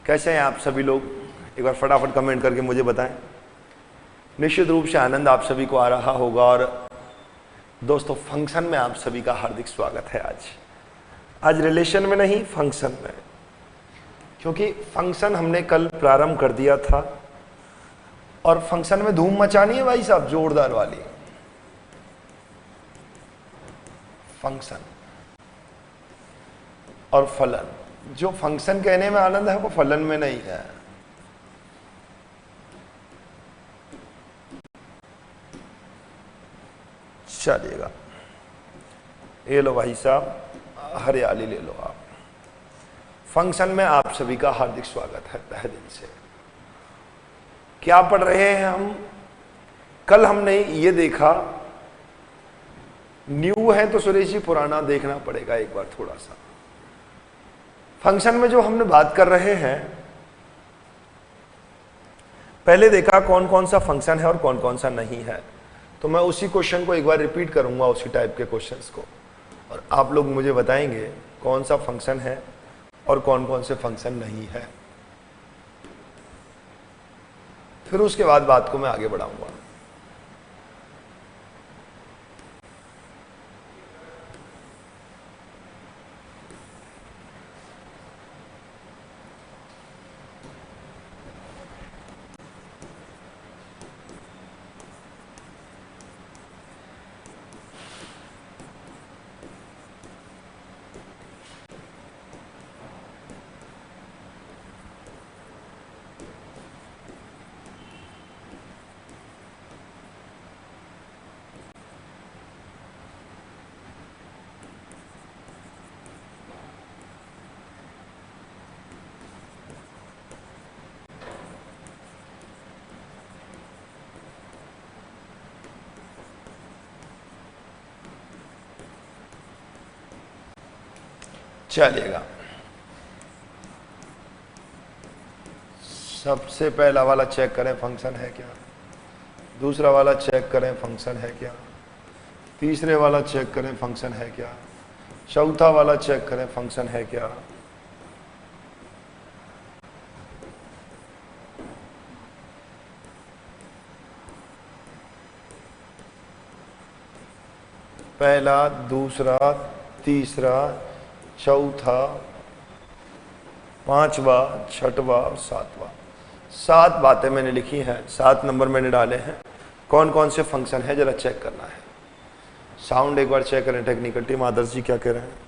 कैसे हैं आप सभी लोग? एक बार फटाफट कमेंट करके मुझे बताएं। निश्चित रूप से आनंद आप सभी को आ रहा होगा। और दोस्तों, फंक्शन में आप सभी का हार्दिक स्वागत है। आज रिलेशन में नहीं, फंक्शन में, क्योंकि फंक्शन हमने कल प्रारंभ कर दिया था और फंक्शन में धूम मचानी है भाई साहब, जोरदार वाली। फंक्शन और फलन, जो फंक्शन कहने में आनंद है वो फलन में नहीं है। चलिएगा, ये लो भाई साहब, हरियाली ले लो आप। फंक्शन में आप सभी का हार्दिक स्वागत है तहे दिल से। क्या पढ़ रहे हैं हम? कल हमने ये देखा, न्यू है तो सुरेश जी पुराना देखना पड़ेगा एक बार थोड़ा सा। फंक्शन में जो हमने बात कर रहे हैं, पहले देखा कौन कौन सा फंक्शन है और कौन कौन सा नहीं है। तो मैं उसी क्वेश्चन को एक बार रिपीट करूंगा, उसी टाइप के क्वेश्चंस को, और आप लोग मुझे बताएंगे कौन सा फंक्शन है और कौन कौन से फंक्शन नहीं है। फिर उसके बाद बात को मैं आगे बढ़ाऊंगा। चलिएगा, सबसे पहला वाला चेक करें फंक्शन है क्या, दूसरा वाला चेक करें फंक्शन है क्या, तीसरे वाला चेक करें फंक्शन है क्या, चौथा वाला चेक करें फंक्शन है क्या। पहला, दूसरा, तीसरा, चौथा, पांचवा, छठवा और सातवां। 7 बातें मैंने लिखी हैं, 7 नंबर मैंने डाले हैं। कौन कौन से फंक्शन है जरा चेक करना है। साउंड एक बार चेक करें, टेक्निकल टीम, आदर्श जी क्या कह रहे हैं?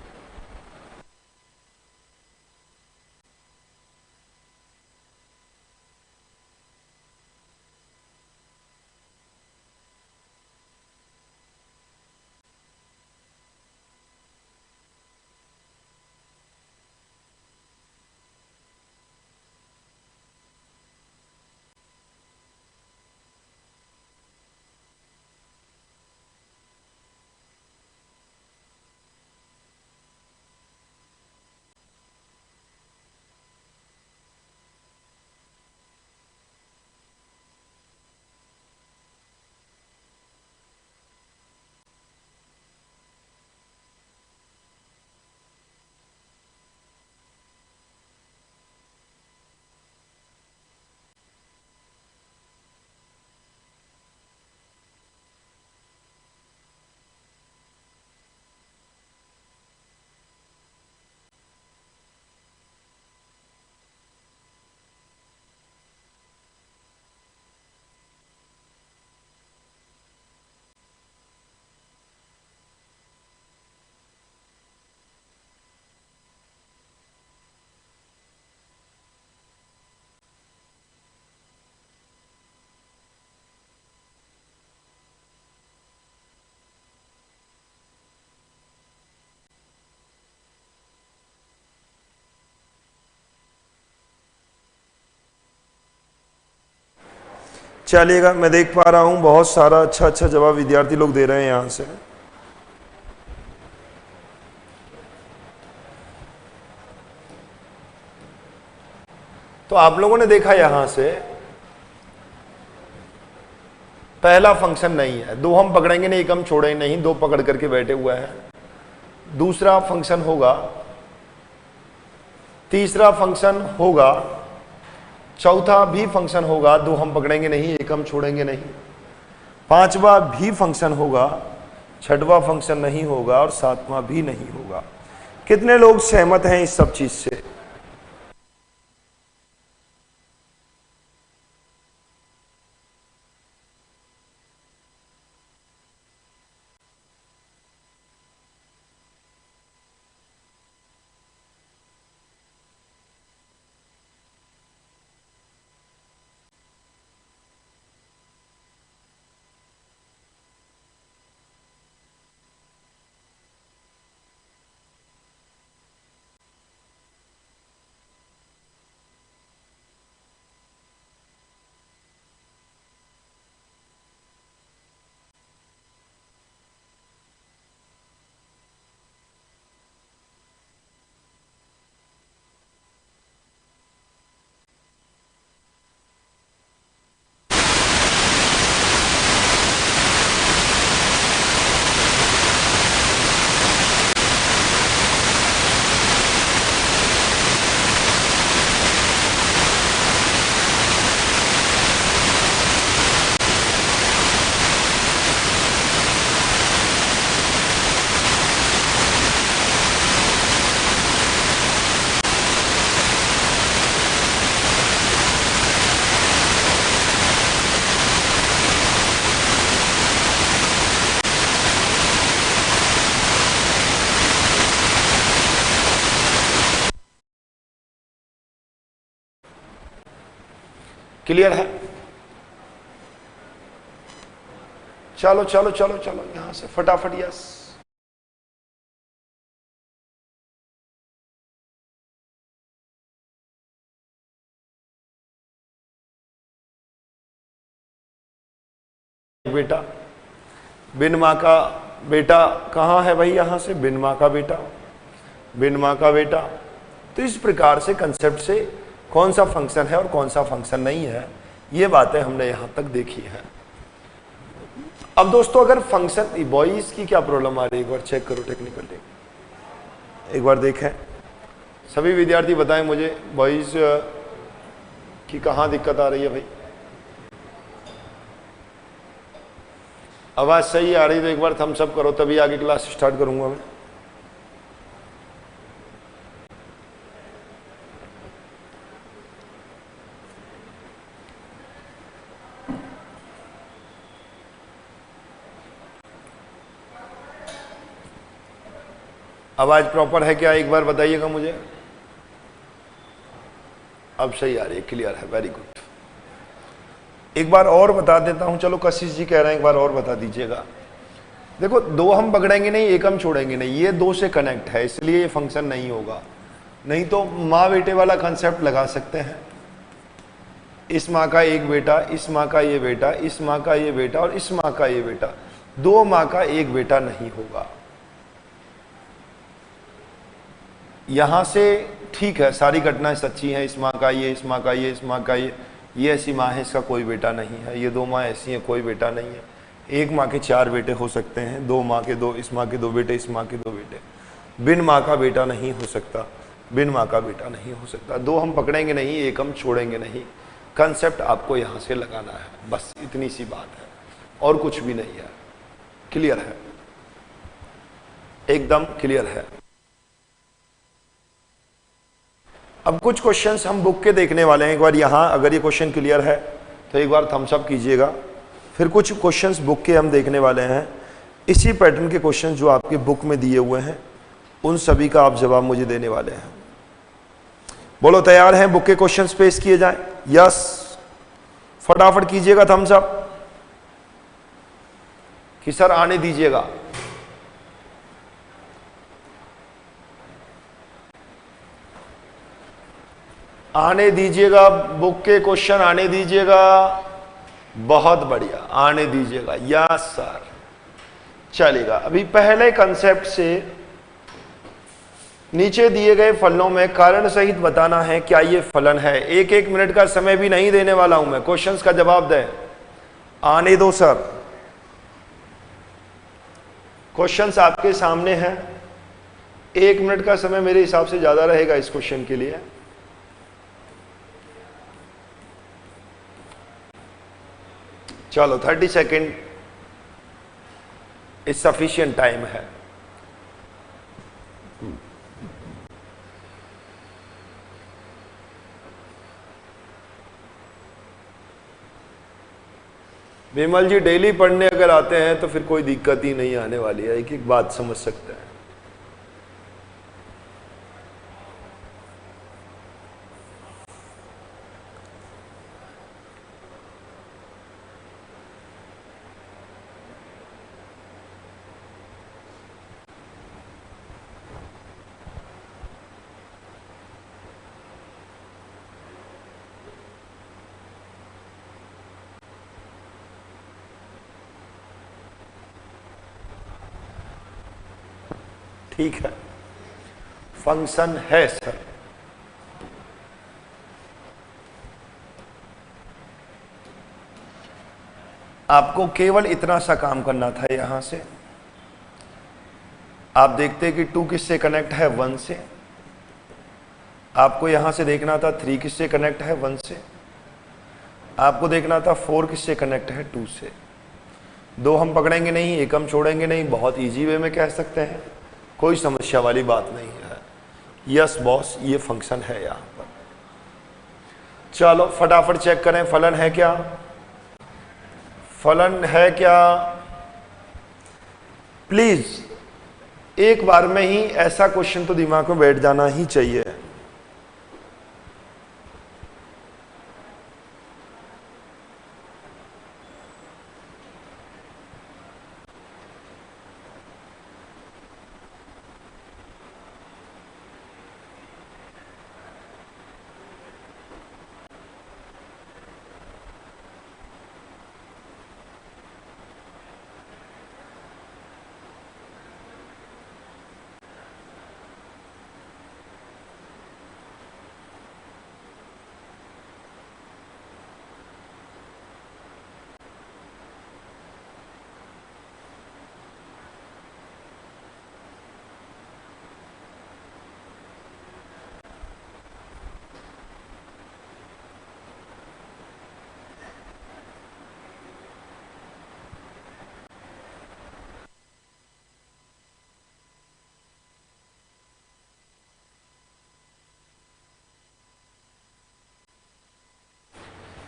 चलिएगा, मैं देख पा रहा हूं बहुत सारा अच्छा जवाब विद्यार्थी लोग दे रहे हैं यहां से। तो आप लोगों ने देखा यहां से पहला फंक्शन नहीं है, 2 हम पकड़ेंगे नहीं, 1 हम छोड़ेंगे नहीं, 2 पकड़ करके बैठे हुए हैं। दूसरा फंक्शन होगा, तीसरा फंक्शन होगा, चौथा भी फंक्शन होगा, दो हम पकड़ेंगे नहीं, एक हम छोड़ेंगे नहीं। पांचवा भी फंक्शन होगा, छठवां फंक्शन नहीं होगा और सातवां भी नहीं होगा। कितने लोग सहमत हैं इस सब चीज से? क्लियर है? चलो चलो चलो चलो यहां से फटाफट। यस, बेटा बिन मां का बेटा कहां है भाई? यहां से बिन मां का बेटा, बिन मां का बेटा। तो इस प्रकार से कंसेप्ट से कौन सा फंक्शन है और कौन सा फंक्शन नहीं है, ये बातें हमने यहां तक देखी हैं। अब दोस्तों अगर फंक्शन, बॉयज की क्या प्रॉब्लम आ रही है एक बार चेक करो टेक्निकली, एक बार देखें सभी विद्यार्थी, बताएं मुझे बॉयज की कहां दिक्कत आ रही है भाई? आवाज सही आ रही तो एक बार थम्स अप करो, तभी आगे क्लास स्टार्ट करूंगा मैं। आवाज प्रॉपर है क्या? एक बार बताइएगा मुझे। अब सही आ रही है, क्लियर है, वेरी गुड। एक बार और बता देता हूं, चलो कशिश जी कह रहे हैं एक बार और बता दीजिएगा। देखो दो हम पकड़ेंगे नहीं, एक हम छोड़ेंगे नहीं, ये दो से कनेक्ट है, इसलिए ये फंक्शन नहीं होगा। नहीं तो माँ बेटे वाला कंसेप्ट लगा सकते हैं, इस माँ का एक बेटा, इस माँ का ये बेटा, इस माँ का ये बेटा और इस माँ का ये बेटा, दो माँ का एक बेटा नहीं होगा। यहां से ठीक है, सारी घटनाएं सच्ची हैं, इस माँ का ये, इस माँ का ये, इस माँ का ये ऐसी माँ है इसका कोई बेटा नहीं है, ये दो माँ ऐसी हैं कोई बेटा नहीं है। एक माँ के चार बेटे हो सकते हैं, दो माँ के दो, इस माँ के दो बेटे, इस माँ के दो बेटे। बिन माँ का बेटा नहीं हो सकता, बिन माँ का बेटा नहीं हो सकता। दो हम पकड़ेंगे नहीं, एक हम छोड़ेंगे नहीं। कंसेप्ट आपको यहाँ से लगाना है, बस इतनी सी बात है और कुछ भी नहीं है। क्लियर है? एकदम क्लियर है। अब कुछ क्वेश्चंस हम बुक के देखने वाले हैं। एक बार यहाँ अगर ये क्वेश्चन क्लियर है तो एक बार थम्स अप कीजिएगा। फिर कुछ क्वेश्चंस बुक के हम देखने वाले हैं, इसी पैटर्न के क्वेश्चंस जो आपके बुक में दिए हुए हैं उन सभी का आप जवाब मुझे देने वाले हैं। बोलो तैयार हैं? बुक के क्वेश्चंस पेश किए जाएं। यस, फटाफट कीजिएगा थम्स अप कि सर आने दीजिएगा। आने दीजिएगा, बुक के क्वेश्चन आने दीजिएगा। बहुत बढ़िया, आने दीजिएगा। यस सर, चलेगा। अभी पहले कंसेप्ट से नीचे दिए गए फलनों में कारण सहित बताना है क्या ये फलन है। एक एक मिनट का समय भी नहीं देने वाला हूं मैं, क्वेश्चंस का जवाब दें। आने दो सर, क्वेश्चंस आपके सामने हैं। एक मिनट का समय मेरे हिसाब से ज्यादा रहेगा इस क्वेश्चन के लिए। चलो 30 सेकेंड इज सफिशिएंट टाइम है। विमल जी डेली पढ़ने अगर आते हैं तो फिर कोई दिक्कत ही नहीं आने वाली है, एक एक बात समझ सकते हैं। ठीक है, फंक्शन है सर। आपको केवल इतना सा काम करना था, यहां से आप देखते कि 2 किससे कनेक्ट है 1 से। आपको यहां से देखना था 3 किससे कनेक्ट है 1 से। आपको देखना था 4 किससे कनेक्ट है 2 से। 2 हम पकड़ेंगे नहीं, 1 हम छोड़ेंगे नहीं, बहुत इजी वे में कह सकते हैं, कोई समस्या वाली बात नहीं है। यस बॉस, ये फंक्शन है यहां पर। चलो फटाफट चेक करें, फलन है क्या, फलन है क्या। प्लीज एक बार में ही ऐसा क्वेश्चन तो दिमाग में बैठ जाना ही चाहिए।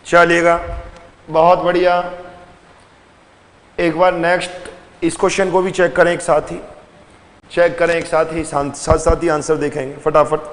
चलिएगा, बहुत बढ़िया। एक बार नेक्स्ट इस क्वेश्चन को भी चेक करें, एक साथ ही चेक करें, एक साथ ही साथ साथ ही आंसर देखेंगे फटाफट।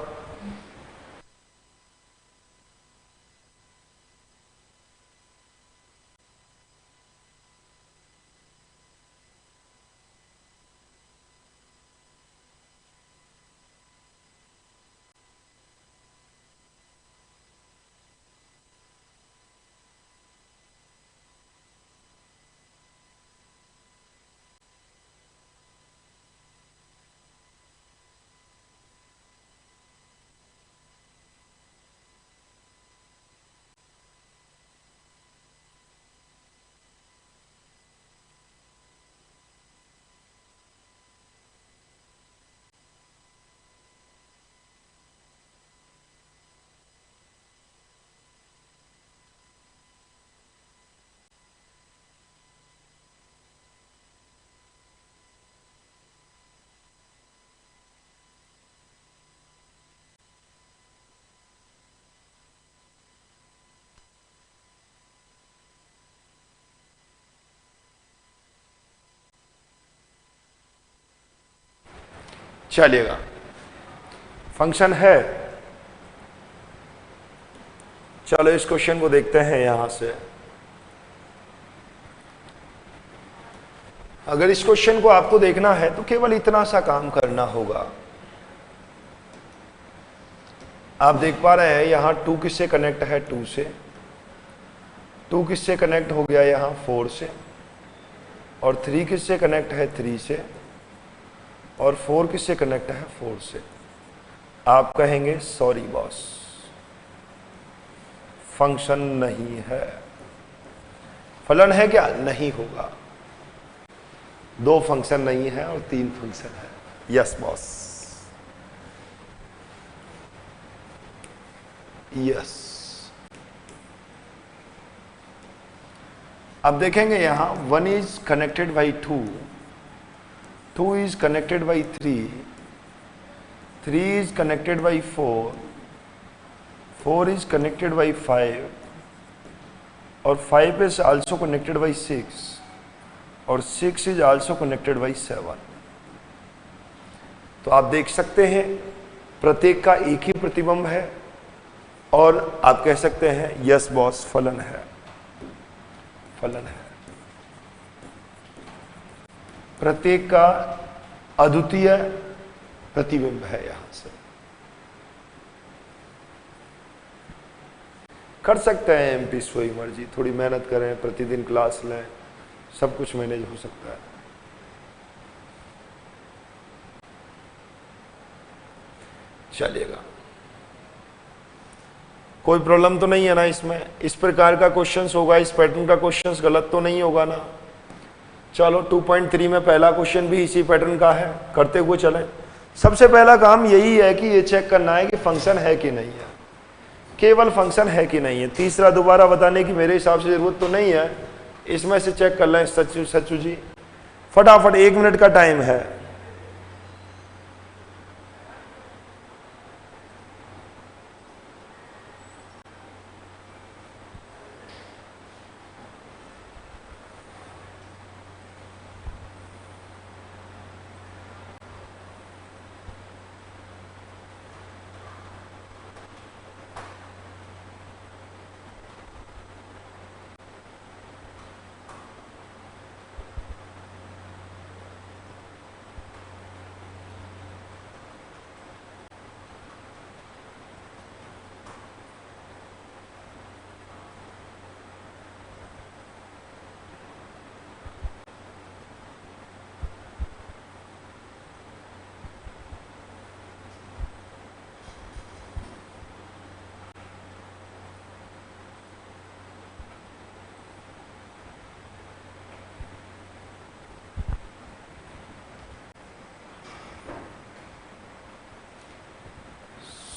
चलिएगा, फंक्शन है। चलो इस क्वेश्चन को देखते हैं यहां से। अगर इस क्वेश्चन को आपको देखना है तो केवल इतना सा काम करना होगा। आप देख पा रहे हैं यहां 2 किससे कनेक्ट है 2 से, 2 किससे कनेक्ट हो गया यहां 4 से, और 3 किससे कनेक्ट है 3 से, और 4 किससे कनेक्ट है 4 से। आप कहेंगे सॉरी बॉस, फंक्शन नहीं है। फलन है क्या, नहीं होगा। 2 फंक्शन नहीं है और 3 फंक्शन है। Yes boss, yes. अब देखेंगे यहां 1 is connected by 2, 2 is connected by 3, 3 is connected by 4, 4 is connected by 5 और 5 इज आल्सो कनेक्टेड बाई 6 और 6 इज आल्सो कनेक्टेड बाई 7। तो आप देख सकते हैं प्रत्येक का एक ही प्रतिबिंब है और आप कह सकते हैं यस बॉस फलन है, फलन है। प्रत्येक का अद्वितीय प्रतिबिंब है। यहां से कर सकते हैं एमपी सोई मर्जी, थोड़ी मेहनत करें, प्रतिदिन क्लास लें, सब कुछ मैनेज हो सकता है। चलिएगा, कोई प्रॉब्लम तो नहीं है ना इसमें? इस प्रकार का क्वेश्चंस होगा, इस पैटर्न का क्वेश्चंस गलत तो नहीं होगा ना? चलो 2.3 में पहला क्वेश्चन भी इसी पैटर्न का है, करते हुए चलें। सबसे पहला काम यही है कि ये चेक करना है कि फंक्शन है कि नहीं है, केवल फंक्शन है कि नहीं है। तीसरा दोबारा बताने की मेरे हिसाब से जरूरत तो नहीं है, इसमें से चेक कर लें। सच्चू जी फटाफट, 1 मिनट का टाइम है।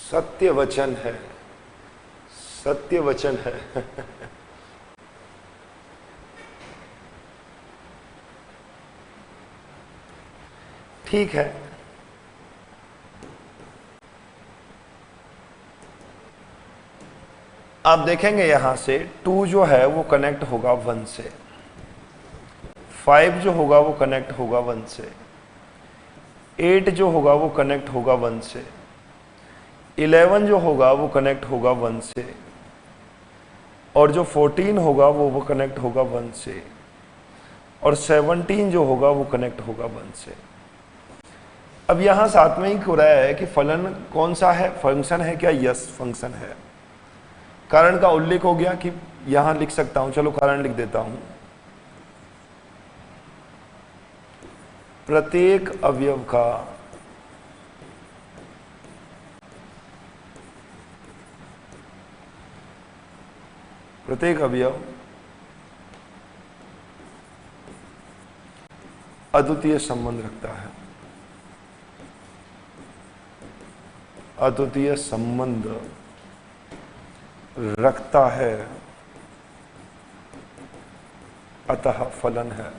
सत्य वचन है, सत्य वचन है। ठीक है, आप देखेंगे यहां से 2 जो है वो कनेक्ट होगा 1 से, 5 जो होगा वो कनेक्ट होगा 1 से, 8 जो होगा वो कनेक्ट होगा 1 से, 11 जो होगा वो कनेक्ट होगा 1 से, और जो 14 होगा वो कनेक्ट होगा 1 से, और 17 जो होगा वो कनेक्ट होगा 1 से। अब यहां साथ में ही हो रहा है कि फलन कौन सा है, फंक्शन है क्या? यस फंक्शन है। कारण का उल्लेख हो गया कि यहां लिख सकता हूं, चलो कारण लिख देता हूं। प्रत्येक अवयव का प्रत्येक अवयव अद्वितीय संबंध रखता है, अद्वितीय संबंध रखता है, अतः फलन है।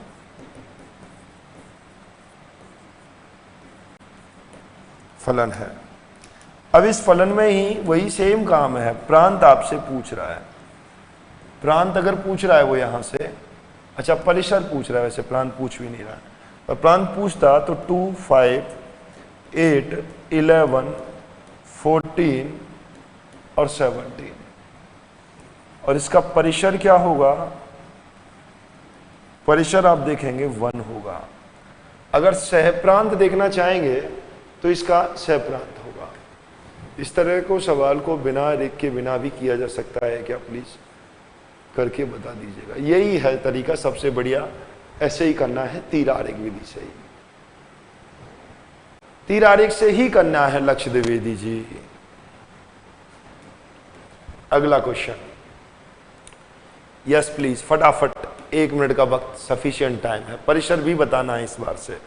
फलन है। अब इस फलन में ही वही सेम काम है। प्रांत आपसे पूछ रहा है, प्रांत अगर पूछ रहा है वो यहां से, अच्छा परिसर पूछ रहा है, वैसे प्रांत पूछ भी नहीं रहा है, और प्रांत पूछता तो 2, 5, 8, 11, 14 और 17, और इसका परिसर क्या होगा? परिसर आप देखेंगे 1 होगा। अगर सहप्रांत देखना चाहेंगे तो इसका सहप्रांत होगा। इस तरह को सवाल को बिना लिख के बिना भी किया जा सकता है क्या? प्लीज करके बता दीजिएगा। यही है तरीका सबसे बढ़िया, ऐसे ही करना है, तीर आरेख विधि से ही, तीर आरेख से ही करना है लक्ष्य द्विवेदी जी। अगला क्वेश्चन, यस प्लीज फटाफट, 1 मिनट का वक्त सफिशिएंट टाइम है। परिसर भी बताना है इस बार से।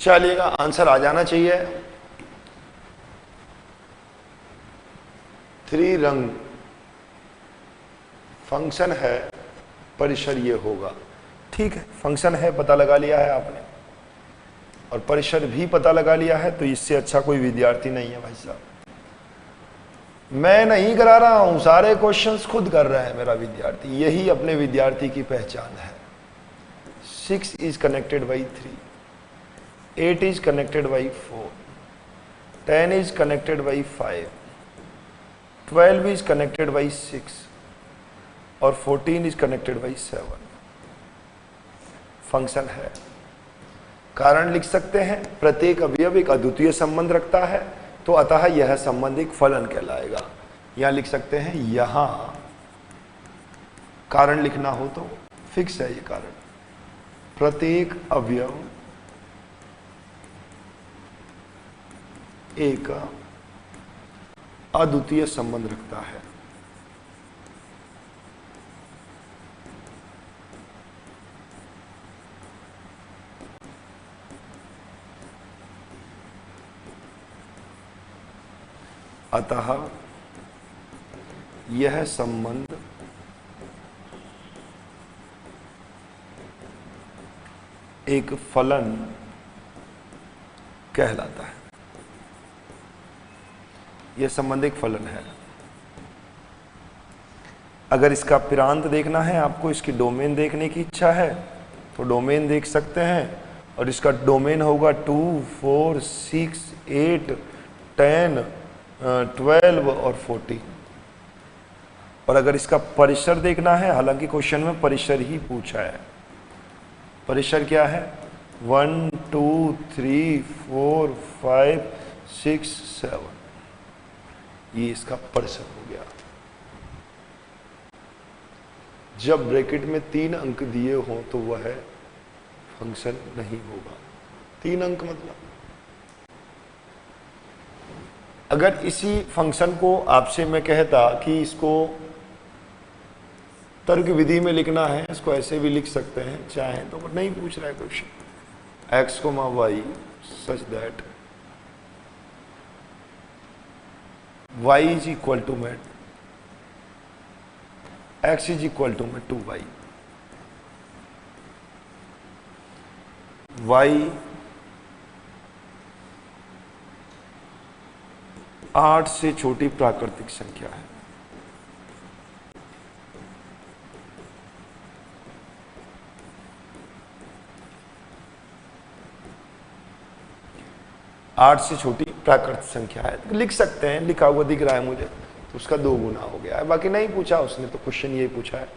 चलिएगा, आंसर आ जाना चाहिए। 3 रंग फंक्शन है, परिसर ये होगा। ठीक है, फंक्शन है पता लगा लिया है आपने, और परिसर भी पता लगा लिया है, तो इससे अच्छा कोई विद्यार्थी नहीं है भाई साहब। मैं नहीं करा रहा हूं, सारे क्वेश्चंस खुद कर रहा है मेरा विद्यार्थी, यही अपने विद्यार्थी की पहचान है। 6 is connected by 3, 8 is connected by 4, 10 is connected by 5, 12 is connected by 6 और 14 is connected by 7। फंक्शन है। कारण लिख सकते हैं, प्रत्येक अवयव एक अद्वितीय संबंध रखता है, तो अतः यह संबंध एक फलन कहलाएगा। यहां लिख सकते हैं, यहां कारण लिखना हो तो फिक्स है ये कारण, प्रत्येक अवयव एक अद्वितीय संबंध रखता है। अतः यह संबंध एक फलन कहलाता है। यह संबंध एक फलन है। अगर इसका प्रांत देखना है आपको, इसकी डोमेन देखने की इच्छा है तो डोमेन देख सकते हैं, और इसका डोमेन होगा 2, 4, 6, 8, 10, 12 और 14। और अगर इसका परिसर देखना है, हालांकि क्वेश्चन में परिसर ही पूछा है, परिसर क्या है, 1, 2, 3, 4, 5, 6, 7, ये इसका परिसर हो गया। जब ब्रैकेट में 3 अंक दिए हों तो वह फंक्शन नहीं होगा। 3 अंक मतलब, अगर इसी फंक्शन को आपसे मैं कहता कि इसको तर्क विधि में लिखना है, इसको ऐसे भी लिख सकते हैं चाहे तो, नहीं पूछ रहा है question. x, y such that y is equal to में x is equal to में 2y, y 8 से छोटी प्राकृतिक संख्या है। आठ से छोटी प्राकृतिक संख्या है, तो लिख सकते हैं, लिखा हुआ दिख रहा है मुझे, तो उसका 2 गुना हो गया है। बाकी नहीं पूछा उसने, तो क्वेश्चन ये पूछा है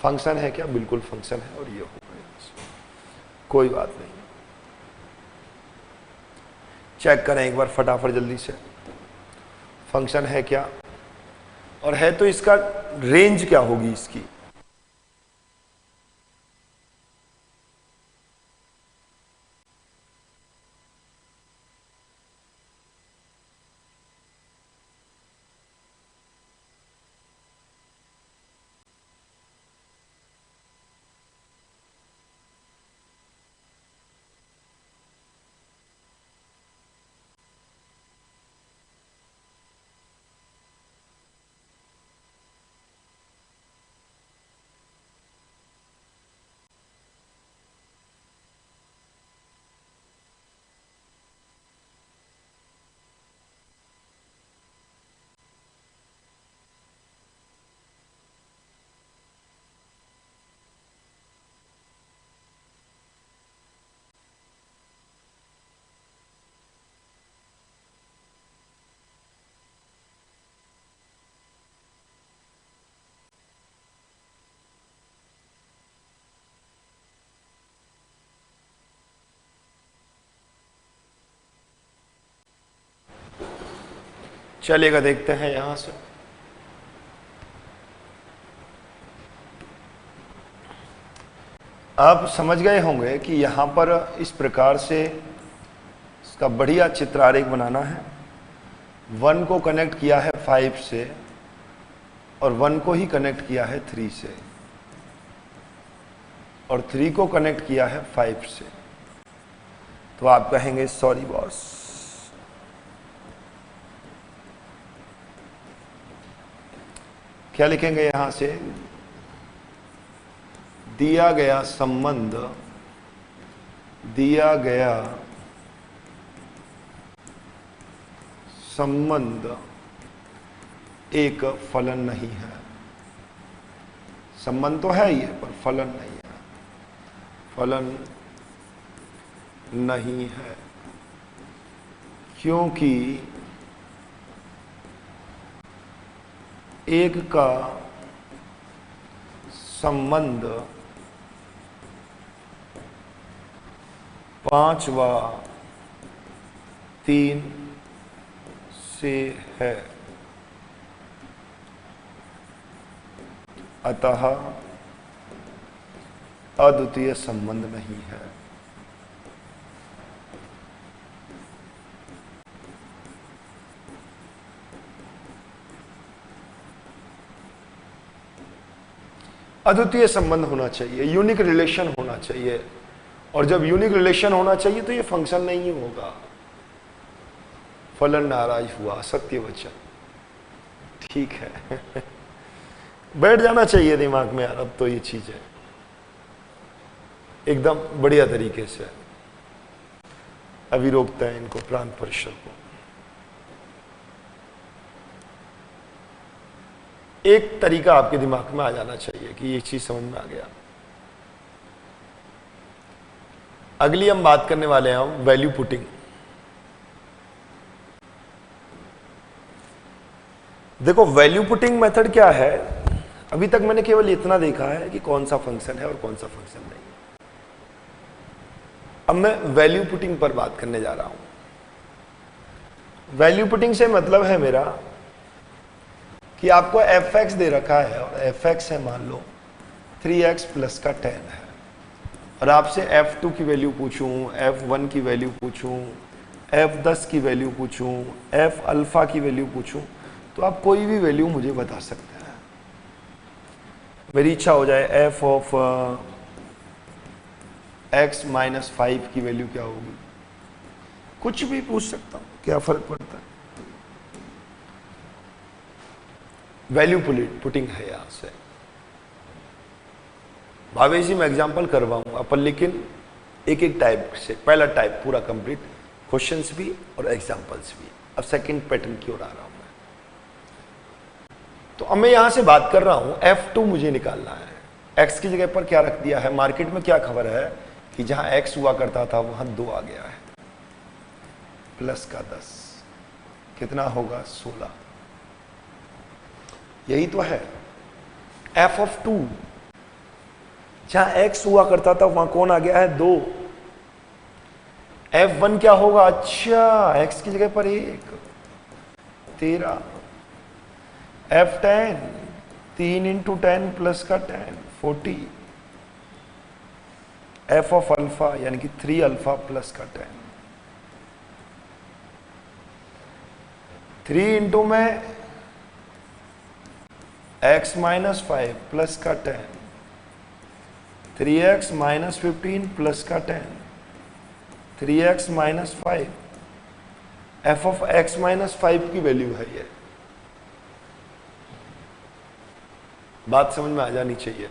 फंक्शन है क्या, बिल्कुल फंक्शन है, और ये हो गया, कोई बात नहीं। चेक करें एक बार फटाफट जल्दी से, फंक्शन है क्या, और है तो इसका रेंज क्या होगी इसकी। चलेगा, देखते हैं यहां से। आप समझ गए होंगे कि यहां पर इस प्रकार से इसका बढ़िया चित्र आरेख बनाना है। 1 को कनेक्ट किया है 5 से, और 1 को ही कनेक्ट किया है 3 से, और 3 को कनेक्ट किया है 5 से। तो आप कहेंगे सॉरी बॉस। क्या लिखेंगे यहां से? दिया गया संबंध, दिया गया संबंध एक फलन नहीं है। संबंध तो है ही है पर फलन नहीं है, फलन नहीं है, क्योंकि एक का संबंध 5 व 3 से है, अतः अद्वितीय संबंध नहीं है। अद्वितीय संबंध होना चाहिए, यूनिक रिलेशन होना चाहिए, और जब यूनिक रिलेशन होना चाहिए तो ये फंक्शन नहीं होगा। फलन नाराज हुआ, सत्य वचन, ठीक है। बैठ जाना चाहिए दिमाग में यार, अब तो ये चीज है एकदम बढ़िया तरीके से। अभी रोकते हैं इनको, प्रांत परिषद को। एक तरीका आपके दिमाग में आ जाना चाहिए कि ये चीज समझ में आ गया। अगली हम बात करने वाले हैं वैल्यू पुटिंग। देखो वैल्यू पुटिंग मेथड क्या है, अभी तक मैंने केवल इतना देखा है कि कौन सा फंक्शन है और कौन सा फंक्शन नहीं। अब मैं वैल्यू पुटिंग पर बात करने जा रहा हूं। वैल्यू पुटिंग से मतलब है मेरा कि आपको fx दे रखा है और fx है मान लो 3x प्लस का 10 है, और आपसे f2 की वैल्यू पूछूं, f1 की वैल्यू पूछूं, f10 की वैल्यू पूछूं, f अल्फा की वैल्यू पूछूं, तो आप कोई भी वैल्यू मुझे बता सकते हैं। मेरी इच्छा हो जाए f ऑफ x माइनस 5 की वैल्यू क्या होगी, कुछ भी पूछ सकता हूं, क्या फर्क पड़ता है। वैल्यू पुटिंग है यहां से। भावेश जी मैं एग्जाम्पल करवाऊंगा पर, लेकिन एक एक टाइप से। पहला टाइप पूरा कंप्लीट, क्वेश्चंस भी और एग्जाम्पल्स भी। अब सेकंड पैटर्न की ओर आ रहा हूं मैं। तो अब मैं यहां से बात कर रहा हूं f2 मुझे निकालना है। x की जगह पर क्या रख दिया है, मार्केट में क्या खबर है कि जहां x हुआ करता था वहां 2 आ गया है, प्लस का 10 कितना होगा 16। यही तो है f ऑफ 2, जहां x हुआ करता था वहां कौन आ गया है 2। f1 क्या होगा, अच्छा x की जगह पर 1 13, f10 3 इंटू 10 प्लस का 10 40, f ऑफ अल्फा यानी कि 3 अल्फा प्लस का 10, 3 इंटू में x माइनस 5 प्लस का 10, 3x माइनस 15 प्लस का 10, 3x minus 5, f of x minus 5 की वैल्यू है ये। बात समझ में आ जानी चाहिए।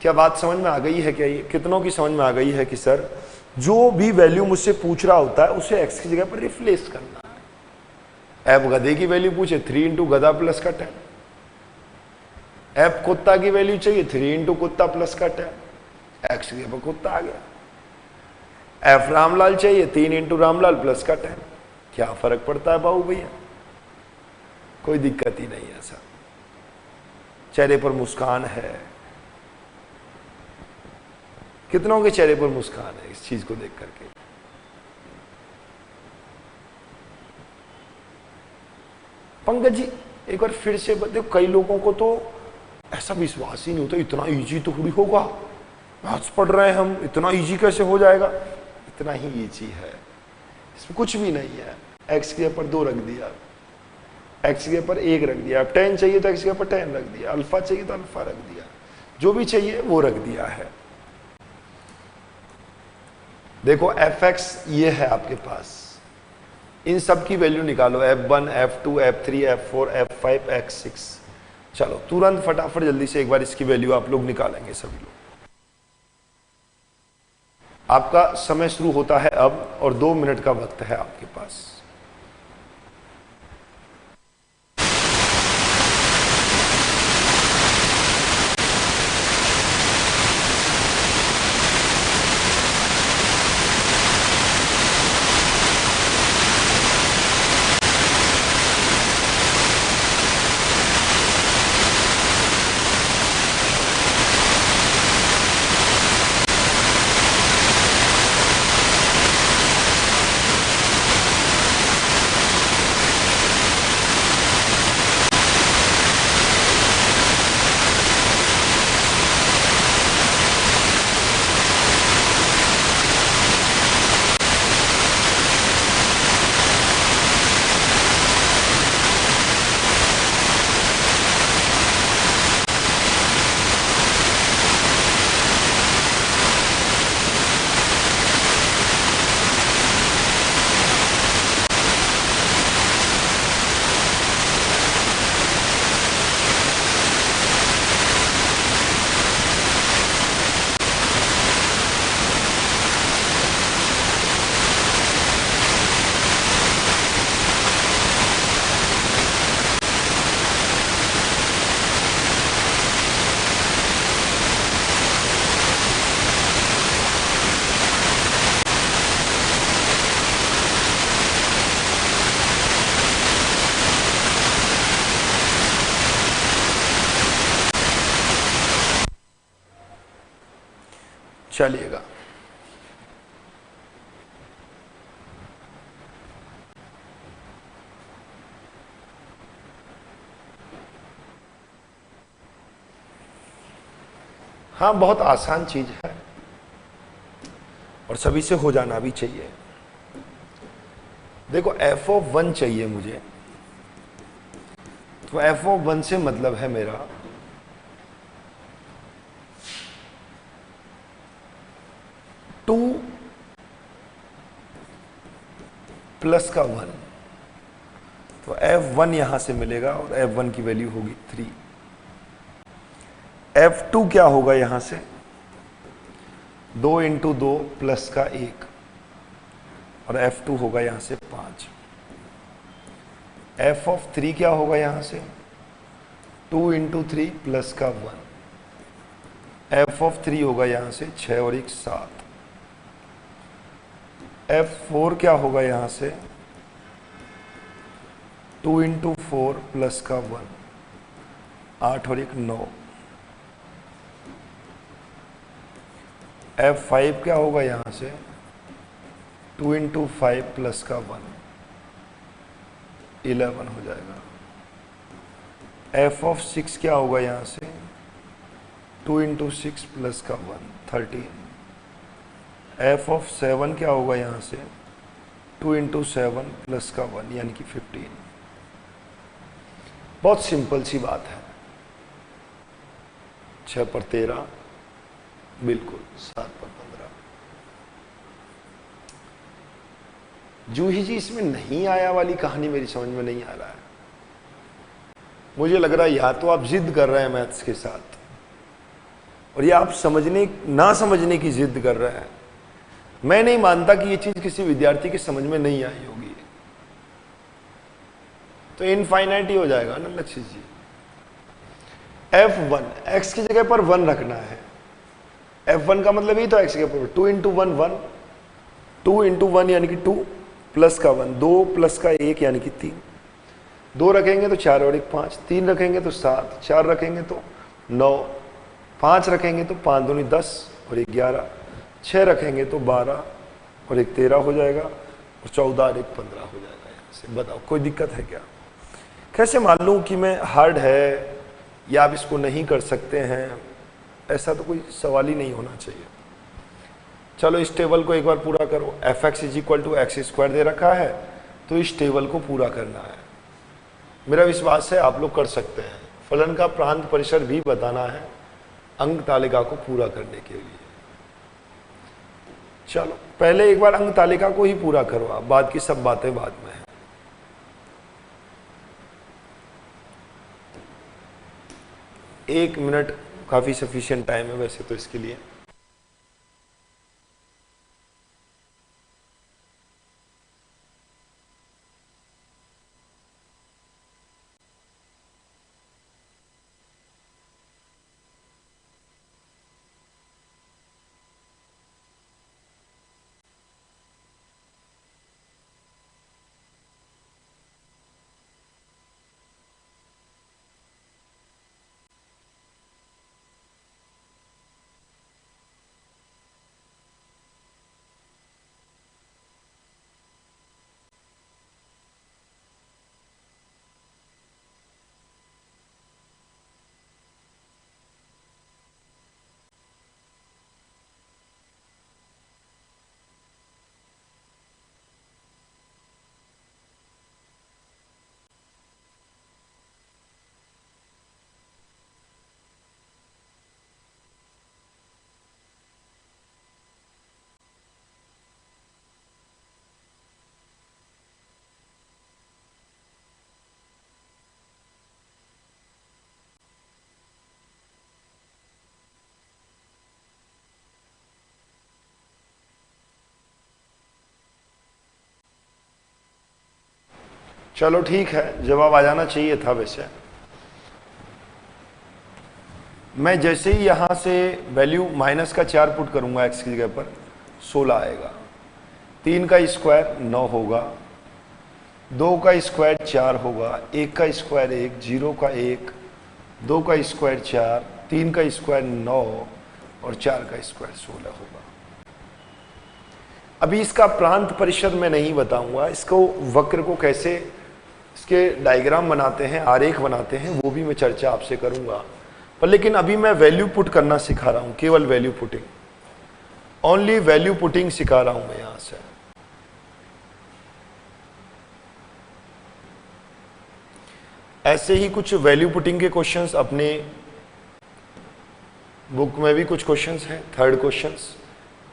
क्या बात समझ में आ गई है? क्या ये कितनों की समझ में आ गई है कि सर जो भी वैल्यू मुझसे पूछ रहा होता है उसे x की जगह पर रिप्लेस करना है। f गधे की वैल्यू पूछे 3 इंटू गधा प्लस का 10, f कुत्ता की वैल्यू चाहिए 3 इंटू कुत्ता प्लस का 10, x की जगह पर कुत्ता आ गया। f रामलाल चाहिए 3 इंटू रामलाल प्लस का 10। क्या फर्क पड़ता है बाबू भैया, कोई दिक्कत ही नहीं है सर। चेहरे पर मुस्कान है, कितनों के चेहरे पर मुस्कान है इस चीज को देख करके। पंकज जी एक बार फिर से बताओ, कई लोगों को तो ऐसा विश्वास ही नहीं होता इतना इजी तो थोड़ी होगा, मैथ्स पढ़ रहे हैं हम, इतना इजी कैसे हो जाएगा। इतना ही इजी है, इसमें कुछ भी नहीं है। x के ऊपर 2 रख दिया, x के ऊपर 1 रख दिया, अब 10 चाहिए तो x के ऊपर 10 रख दिया, अल्फा चाहिए तो अल्फा रख दिया, जो भी चाहिए वो रख दिया है। देखो fx ये है आपके पास, इन सब की वैल्यू निकालो, f1, f2, f3, f4, f5, x6। चलो तुरंत फटाफट जल्दी से एक बार इसकी वैल्यू आप लोग निकालेंगे सभी लोग। आपका समय शुरू होता है अब और 2 मिनट का वक्त है आपके पास। चलिएगा, हाँ बहुत आसान चीज है और सभी से हो जाना भी चाहिए। देखो f(1) चाहिए मुझे, तो f(1) से मतलब है मेरा टू प्लस का 1, तो f(1) यहां से मिलेगा और f(1) की वैल्यू होगी 3। f(2) क्या होगा यहां से 2 × 2 प्लस का 1 और f(2) होगा यहां से 5। f(3) क्या होगा यहां से 2 × 3 प्लस का 1। f(3) होगा यहां से 6 और 1 7। f(4) क्या होगा यहां से 2 × 4 प्लस का 1, 8 और 1 9। f(5) क्या होगा यहां से 2 × 5 प्लस का 1, 11 हो जाएगा। f(6) क्या होगा यहां से 2 × 6 प्लस का 1, 13। f(7) क्या होगा यहां से 2 × 7 प्लस का 1 यानी कि 15। बहुत सिंपल सी बात है, 6 पर 13 बिल्कुल, 7 पर 15। जूही जी इसमें नहीं आया वाली कहानी मेरी समझ में नहीं आ रहा है। मुझे लग रहा है या तो आप जिद कर रहे हैं मैथ्स के साथ और या आप समझने ना समझने की जिद कर रहे हैं। मैं नहीं मानता कि ये चीज किसी विद्यार्थी के समझ में नहीं आई होगी, तो इनफाइनाइट ही हो जाएगा ना लक्ष्य जी। f(1) x की जगह पर 1 रखना है। f(1) का मतलब ही तो x की जगह पर 2 × 1 1, 2 × 1 यानी कि 2 प्लस का 1, 2 प्लस का 1 यानी कि 3। 2 रखेंगे तो 4 और 1 5, 3 रखेंगे तो 7, 4 रखेंगे तो 9, 5 रखेंगे तो 5 दूनी 10 और 1 11, 6 रखेंगे तो 12 और 1 13 हो जाएगा और 14 और 1 15 हो जाएगा। यहाँ से बताओ कोई दिक्कत है क्या? कैसे मान लूँ कि मैं हार्ड है या आप इसको नहीं कर सकते हैं, ऐसा तो कोई सवाल ही नहीं होना चाहिए। चलो इस टेबल को एक बार पूरा करो। f(x) = x² दे रखा है, तो इस टेबल को पूरा करना है। मेरा विश्वास है आप लोग कर सकते हैं। फलन का प्रांत परिसर भी बताना है अंक तालिका को पूरा करने के लिए। चलो पहले एक बार अंक तालिका को ही पूरा करो आप, बाद की सब बातें बाद में है। एक मिनट काफी सफिशिएंट टाइम है वैसे तो इसके लिए। चलो ठीक है, जवाब आ जाना चाहिए था वैसे। मैं जैसे ही यहां से वैल्यू माइनस का 4 पुट करूंगा एक्स की जगह पर 16 आएगा। 3 का स्क्वायर 9 होगा, 2 का स्क्वायर 4 होगा, 1 का स्क्वायर 1, 0 का 1, 2 का स्क्वायर 4, 3 का स्क्वायर 9 और 4 का स्क्वायर 16 होगा। अभी इसका प्रांत परिषद मैं नहीं बताऊंगा, इसको वक्र को कैसे इसके डायग्राम बनाते हैं, आरेख बनाते हैं, वो भी मैं चर्चा आपसे करूंगा। पर लेकिन अभी मैं वैल्यू पुट करना सिखा रहा हूं, केवल value putting, only value putting सिखा रहा हूं मैं यहां से। ऐसे ही कुछ वैल्यू पुटिंग के क्वेश्चंस अपने बुक में भी कुछ क्वेश्चंस हैं। थर्ड क्वेश्चंस,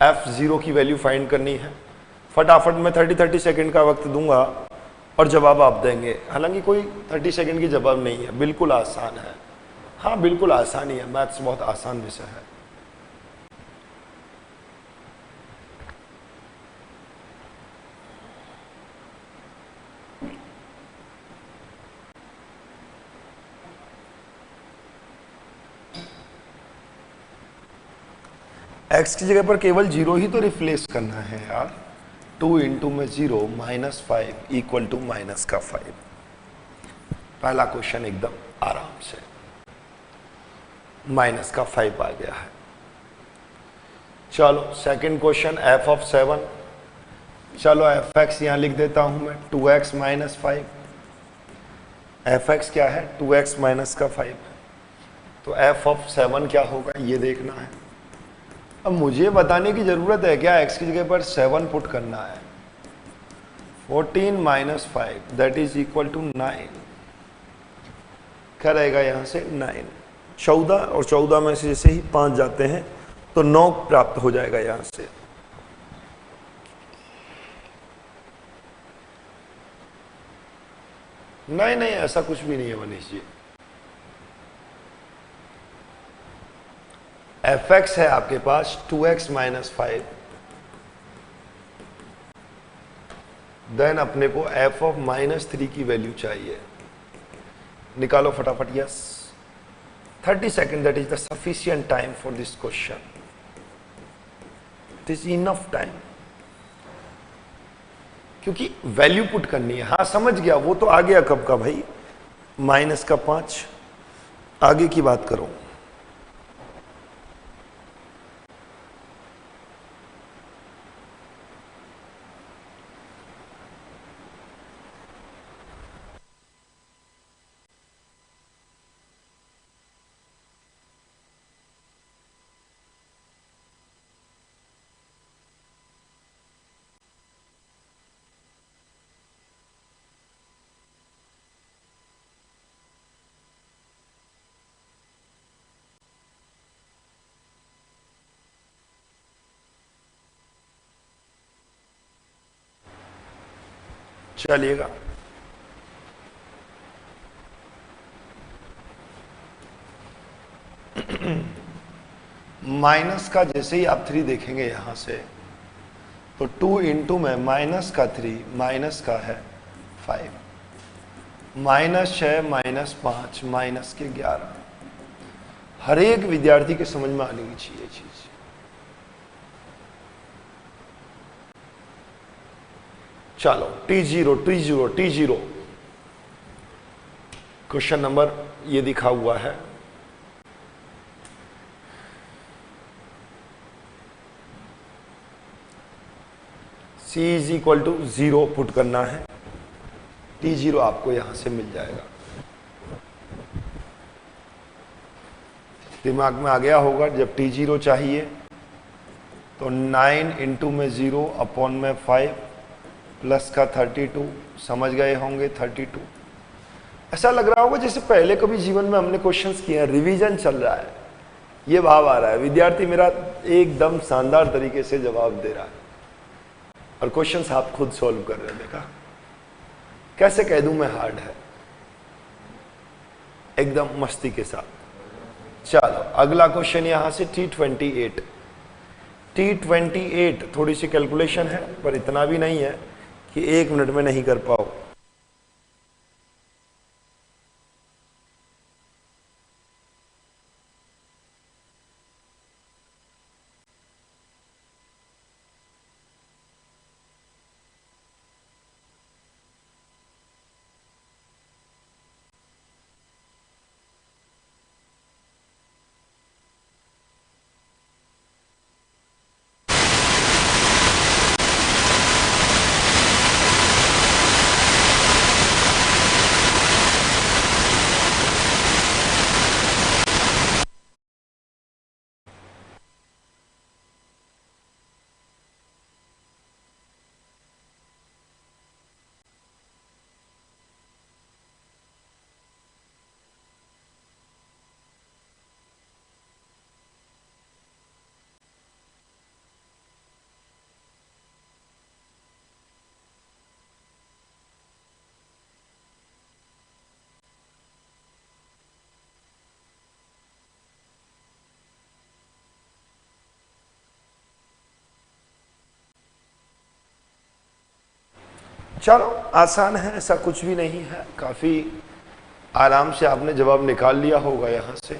F0 की वैल्यू फाइंड करनी है। फटाफट मैं 30 सेकंड का वक्त दूंगा और जवाब आप देंगे। हालांकि कोई 30 सेकंड की जवाब नहीं है, बिल्कुल आसान है। हाँ बिल्कुल आसान ही है, मैथ्स बहुत आसान विषय है। x की जगह पर केवल 0 ही तो रिप्लेस करना है यार। 2 इंटू में 0 -5 इक्वल टू माइनस का 5। पहला क्वेश्चन एकदम आराम से माइनस का 5 आ गया है। चलो सेकंड क्वेश्चन f(7), चलो fx यहां लिख देता हूं मैं 2x - 5। fx क्या है? 2x माइनस का 5। तो f(7) क्या होगा ये देखना है। अब मुझे बताने की जरूरत है क्या? x की जगह पर 7 पुट करना है। 14 - 5 दैट इज इक्वल टू 9। क्या रहेगा यहां से? 9। 14 और 14 में से जैसे ही 5 जाते हैं तो 9 प्राप्त हो जाएगा यहां से। नहीं नहीं ऐसा कुछ भी नहीं है मनीष जी। fx है आपके पास 2x - 5, देन अपने को f(-3) की वैल्यू चाहिए। निकालो फटाफट। Yes 30 second, that is the sufficient time for this question. It is enough time, क्योंकि वैल्यू पुट करनी है। हाँ समझ गया, वो तो आ गया कब का भाई, -5। आगे की बात करो। चलिएगा, माइनस का जैसे ही आप 3 देखेंगे यहां से, तो 2 इंटू में माइनस का 3 माइनस का है 5, -6 -5 माइनस के 11। हर एक विद्यार्थी के समझ में आनी चाहिए चीज। चलो T0 क्वेश्चन नंबर ये दिखा हुआ है, C is equal to 0 put करना है, T0 आपको यहां से मिल जाएगा। दिमाग में आ गया होगा, जब T0 चाहिए तो 9 इंटू में 0 अपॉन में 5 प्लस का 32, समझ गए होंगे 32। ऐसा लग रहा होगा जैसे पहले कभी जीवन में हमने क्वेश्चंस किए हैं, रिवीजन चल रहा है, ये भाव आ रहा है। विद्यार्थी मेरा एकदम शानदार तरीके से जवाब दे रहा है और क्वेश्चंस आप खुद सॉल्व कर रहे हैं। देखा कैसे कह दूं मैं हार्ड है, एकदम मस्ती के साथ। चलो अगला क्वेश्चन यहां से T28 थोड़ी सी कैलकुलेशन है, पर इतना भी नहीं है कि 1 मिनट में नहीं कर पाओ। चलो आसान है, ऐसा कुछ भी नहीं है, काफी आराम से आपने जवाब निकाल लिया होगा। यहां से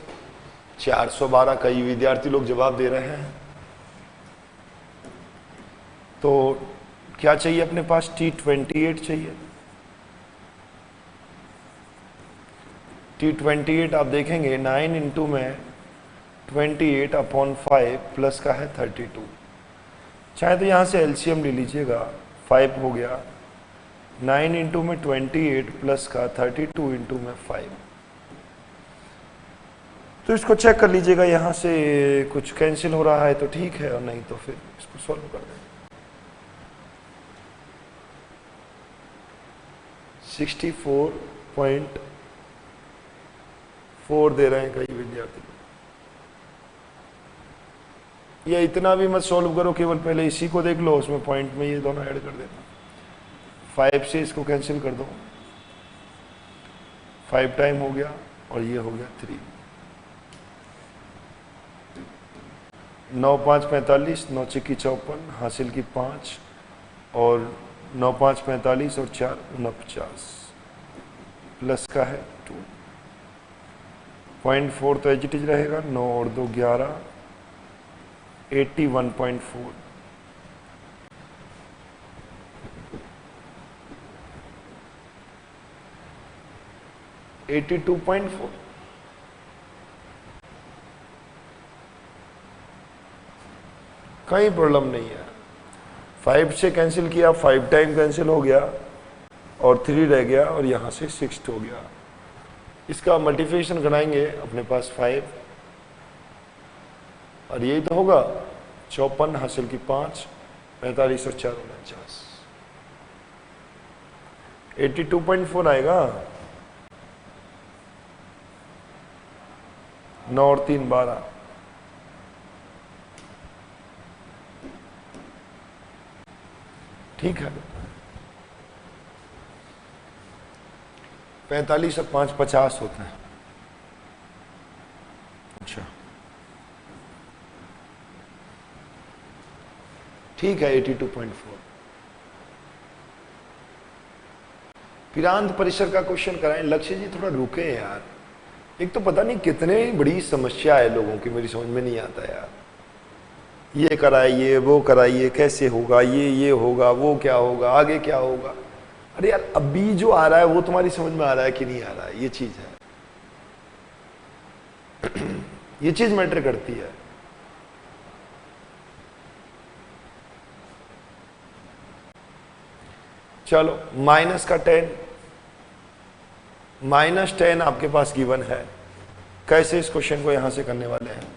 412 कई विद्यार्थी लोग जवाब दे रहे हैं। तो क्या चाहिए अपने पास? T28 चाहिए। T28 आप देखेंगे 9 इंटू में 28 अपॉन 5 प्लस का है 32। चाहे तो यहां से एलसीएम ले लीजिएगा, 5 हो गया, 9 इंटू में 28 प्लस का 32 इंटू में 5। तो इसको चेक कर लीजिएगा, यहां से कुछ कैंसिल हो रहा है तो ठीक है, और नहीं तो फिर इसको सॉल्व कर दें। 64.4 दे रहे हैं कई विद्यार्थी। या इतना भी मत सॉल्व करो, केवल पहले इसी को देख लो, उसमें पॉइंट में ये दोनों ऐड कर देना। 5 से इसको कैंसिल कर दो, 5 टाइम हो गया और ये हो गया 3। 9 5 45, 9 चिक्की 54, हासिल की 5, और 9 5 45 और 4 49, प्लस का है 2। 0.4 तो एच रहेगा, 9 और 2 11, 81.4। $82.4। कहीं प्रॉब्लम नहीं है। 5 से कैंसिल किया, 5 टाइम कैंसिल हो गया और 3 रह गया, और यहां से 6 हो गया। इसका मल्टीप्लिकेशन कराएंगे, अपने पास 5 और यही तो होगा 54, हासिल की 5, 45 और 4 49, 82.4 आएगा। 9 और 3 12, ठीक है। 45 और 5 50 होते हैं। अच्छा ठीक है, 82.4। पिरांत परिसर का क्वेश्चन कराएं। लक्ष्य जी थोड़ा रुके यार, एक तो पता नहीं कितने बड़ी समस्या है लोगों की, मेरी समझ में नहीं आता यार। ये कराइए, वो कराइए, कैसे होगा, ये होगा, वो क्या होगा, आगे क्या होगा। अरे यार अभी जो आ रहा है वो तुम्हारी समझ में आ रहा है कि नहीं आ रहा है, ये चीज है। ये चीज मैटर करती है। चलो -10, -10 आपके पास गिवन है। कैसे इस क्वेश्चन को यहां से करने वाले हैं?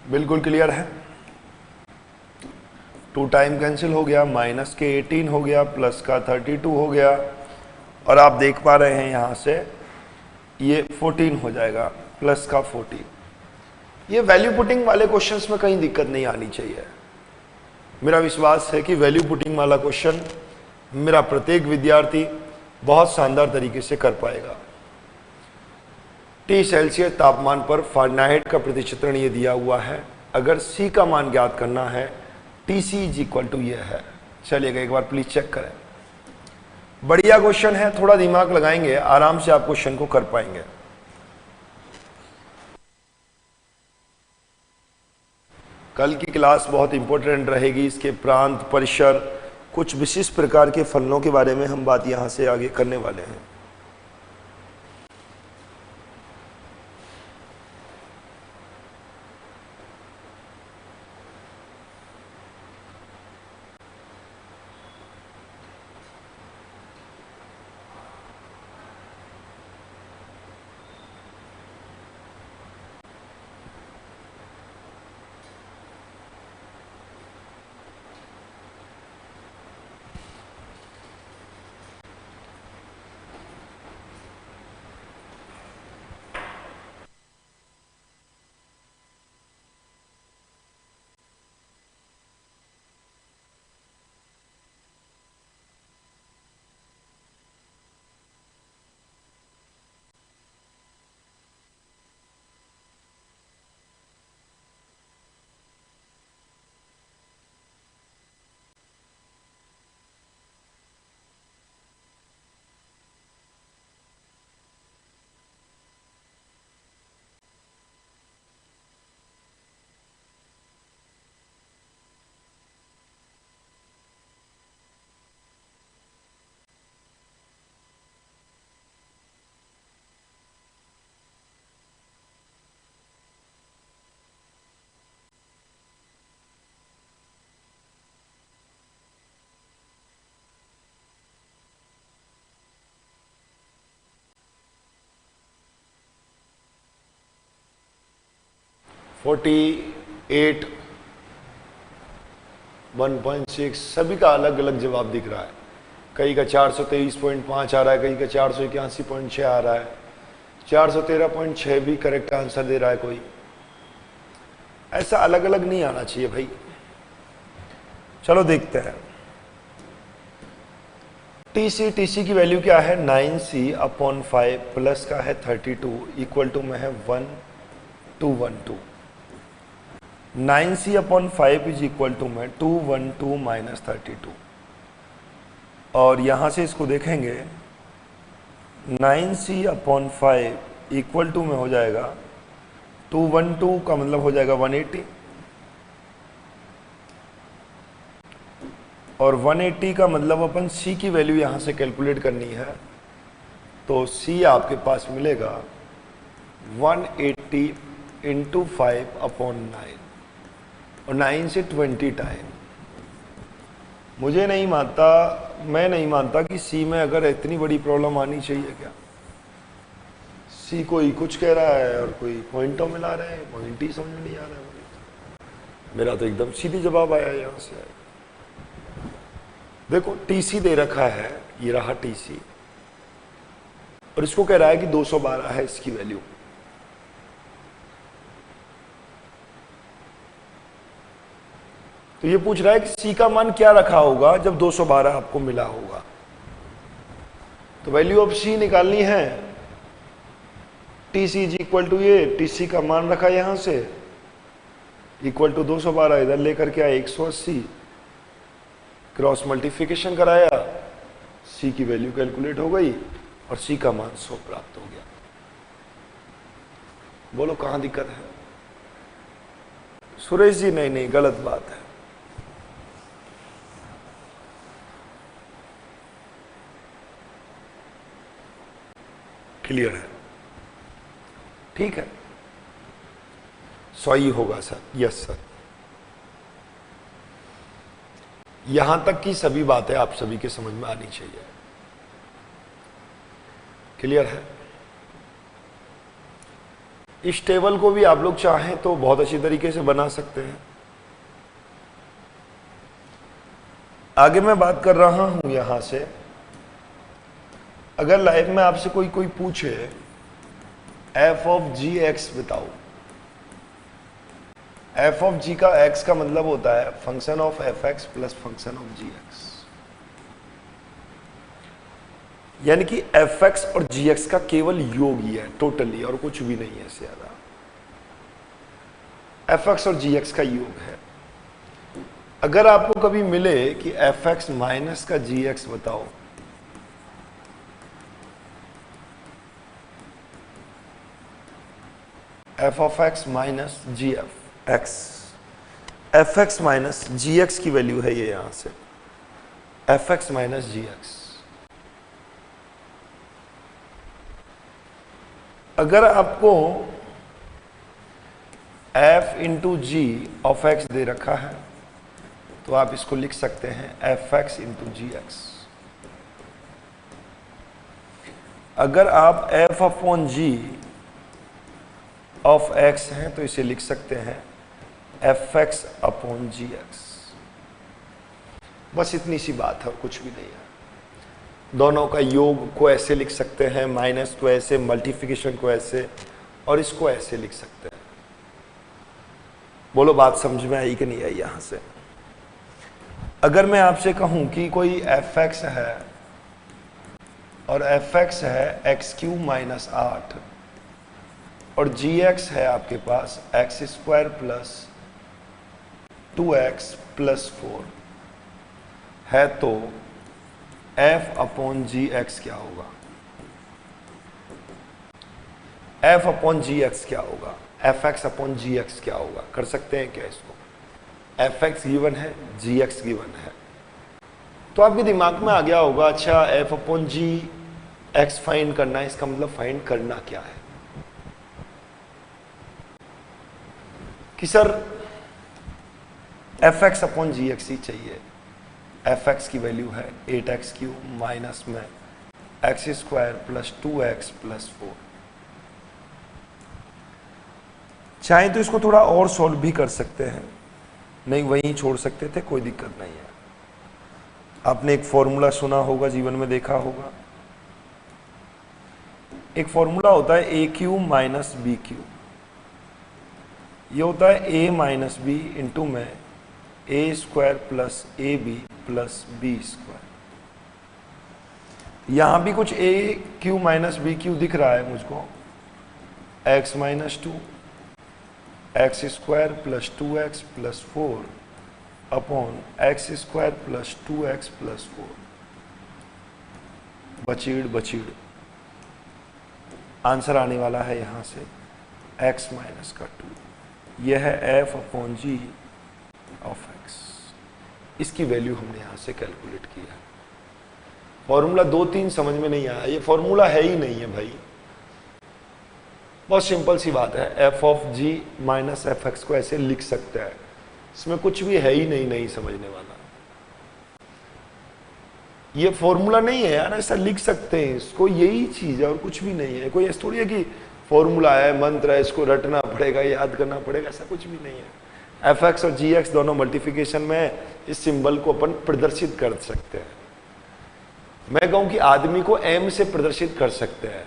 बिल्कुल क्लियर है। 2 टाइम कैंसिल हो गया, माइनस के 18 हो गया, प्लस का 32 हो गया, और आप देख पा रहे हैं यहां से ये 14 हो जाएगा, प्लस का 14। ये वैल्यू पुटिंग वाले क्वेश्चंस में कहीं दिक्कत नहीं आनी चाहिए। मेरा विश्वास है कि वैल्यू पुटिंग वाला क्वेश्चन मेरा प्रत्येक विद्यार्थी बहुत शानदार तरीके से कर पाएगा। T सेल्सियस तापमान पर फ़ारेनहाइट का प्रतिचित्रण ये दिया हुआ है। अगर C का मान ज्ञात करना है, TC इज इक्वल टू ये है। चलिएगा एक बार प्लीज चेक करें। बढ़िया क्वेश्चन है, थोड़ा दिमाग लगाएंगे आराम से आप क्वेश्चन को कर पाएंगे। कल की क्लास बहुत इंपॉर्टेंट रहेगी। इसके प्रांत, परिसर, कुछ विशिष्ट प्रकार के फलनों के बारे में हम बात यहां से आगे करने वाले हैं। फोर्टी 1.6 सभी का अलग अलग जवाब दिख रहा है। कई का 423.5 आ रहा है, कई का 481.6 आ रहा है, 413.6 भी करेक्ट आंसर दे रहा है कोई। ऐसा अलग अलग नहीं आना चाहिए भाई। चलो देखते हैं। टीसी की वैल्यू क्या है 9c/5 प्लस का है 32 इक्वल टू में है 1212। 9c/5 इज इक्वल टू में 212 माइनस 32। और यहां से इसको देखेंगे 9c/5 इक्वल टू में हो जाएगा 212 का मतलब हो जाएगा 180 और 180 का मतलब अपन c की वैल्यू यहां से कैलकुलेट करनी है तो c आपके पास मिलेगा 180 इंटू 5/9 और 9 से 20 टाइम। मैं नहीं मानता कि c में अगर इतनी बड़ी प्रॉब्लम आनी चाहिए क्या। c कोई कुछ कह रहा है और कोई पॉइंटों में ला रहे हैं, पॉइंट ही समझ में नहीं आ रहा है। मेरा तो एकदम सीधी जवाब आया यहां से। देखो टीसी दे रखा है, ये रहा टीसी और इसको कह रहा है कि 212 है इसकी वैल्यू। तो ये पूछ रहा है कि सी का मान क्या रखा होगा जब 212 आपको मिला होगा। तो वैल्यू ऑफ सी निकालनी है। टीसी इज इक्वल टू ये, टीसी का मान रखा यहां से इक्वल टू 212, इधर लेकर के आए 180, क्रॉस मल्टीप्लिकेशन कराया, सी की वैल्यू कैलकुलेट हो गई और सी का मान 100 प्राप्त हो गया। बोलो कहां दिक्कत है? सुरेश जी नहीं गलत बात है। क्लियर है? ठीक है, 100 ही होगा सर। Yes sir. यहां तक की सभी बातें आप सभी के समझ में आनी चाहिए। क्लियर है? इस टेबल को भी आप लोग चाहें तो बहुत अच्छी तरीके से बना सकते हैं। आगे मैं बात कर रहा हूं यहां से, अगर लाइफ में आपसे कोई पूछे एफ ऑफ जी एक्स बताओ। एफ ऑफ जी का एक्स का मतलब होता है function of F X plus function of G X, यानी कि एफ एक्स और जी एक्स का केवल योग ही है टोटली, और कुछ भी नहीं है इससे ज्यादा। एफ एक्स और जी एक्स का योग है। अगर आपको कभी मिले कि एफ एक्स माइनस का जी एक्स बताओ, F of X minus G F X, F X minus G X की वैल्यू है ये यहां से, F X minus G X. अगर आपको F into G of X दे रखा है तो आप इसको लिख सकते हैं F X into G X. अगर आप F upon G of X हैं तो इसे लिख सकते हैं F X upon G X. बस इतनी सी बात है, कुछ भी नहीं है। दोनों का योग को ऐसे लिख सकते हैं, माइनस को ऐसे, मल्टीप्लिकेशन को ऐसे, और इसको ऐसे लिख सकते हैं। बोलो बात समझ में आई कि नहीं आई? यहां से अगर मैं आपसे कहूं कि कोई एफ एक्स है और एफ एक्स है एक्स क्यूब माइनस 8 और जी एक्स है आपके पास X square plus 2x plus 4 है, तो f अपॉन जी एक्स क्या होगा? f अपॉन जी एक्स क्या होगा? F X upon G x क्या होगा? कर सकते हैं क्या इसको? एफ एक्स गिवन है, जी एक्स गिवन है, तो आपके दिमाग में आ गया होगा अच्छा f upon G x find करना है, इसका मतलब फाइंड करना क्या है कि sir F X upon G x ही चाहिए। एफ एक्स की वैल्यू है 8x क्यूब माइनस में x square plus 2x plus 4। चाहे तो इसको थोड़ा और सॉल्व भी कर सकते हैं, नहीं वहीं छोड़ सकते थे, कोई दिक्कत नहीं है। आपने एक फॉर्मूला सुना होगा, जीवन में देखा होगा, एक फॉर्मूला होता है A cube minus B cube. ये होता है a माइनस बी इंटू में A square plus A B plus B square. यहां भी कुछ A cube minus B cube दिख रहा है मुझको, X minus two X square plus 2x plus 4 upon X square plus 2x plus 4। बचीड़ बचीड़ आंसर आने वाला है यहां से x माइनस का 2। यह है f upon G of x। इसकी वैल्यू हमने यहां से कैलकुलेट किया। फॉर्मूला 2-3 समझ में नहीं आया, ये फॉर्मूला है ही नहीं है भाई, बहुत सिंपल सी बात है। f of g minus F x को ऐसे लिख सकता है, इसमें कुछ भी है ही नहीं समझने वाला। ये फॉर्मूला नहीं है यार, ऐसा लिख सकते हैं इसको, यही चीज है और कुछ भी नहीं है। कोई ऐसा थोड़ी है कि फॉर्मूला है, मंत्र है, इसको रटना पड़ेगा, याद करना पड़ेगा, ऐसा कुछ भी नहीं है। एफ एक्स और जी एक्स दोनों मल्टीप्लिकेशन में इस सिंबल को अपन प्रदर्शित कर सकते हैं। मैं कहूं कि आदमी को एम से प्रदर्शित कर सकते हैं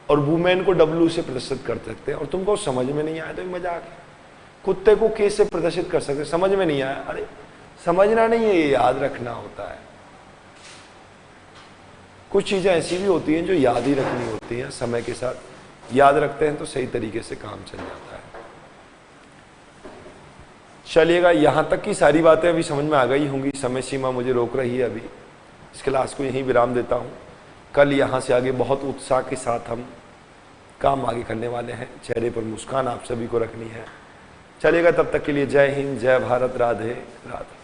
और वुमेन को डब्ल्यू से प्रदर्शित कर सकते हैं, और तुमको समझ में नहीं आया तो मजाक है। कुत्ते को के से प्रदर्शित कर सकते, समझ में नहीं आया, अरे समझना नहीं है, ये याद रखना होता है। कुछ चीजें ऐसी भी होती हैं जो याद ही रखनी होती हैं, समय के साथ याद रखते हैं तो सही तरीके से काम चल जाता है। चलिएगा, यहां तक की सारी बातें अभी समझ में आ गई होंगी। समय सीमा मुझे रोक रही है, अभी इस क्लास को यहीं विराम देता हूं। कल यहां से आगे बहुत उत्साह के साथ हम काम आगे करने वाले हैं। चेहरे पर मुस्कान आप सभी को रखनी है। चलिएगा, तब तक के लिए जय हिंद, जय भारत, राधे राधे।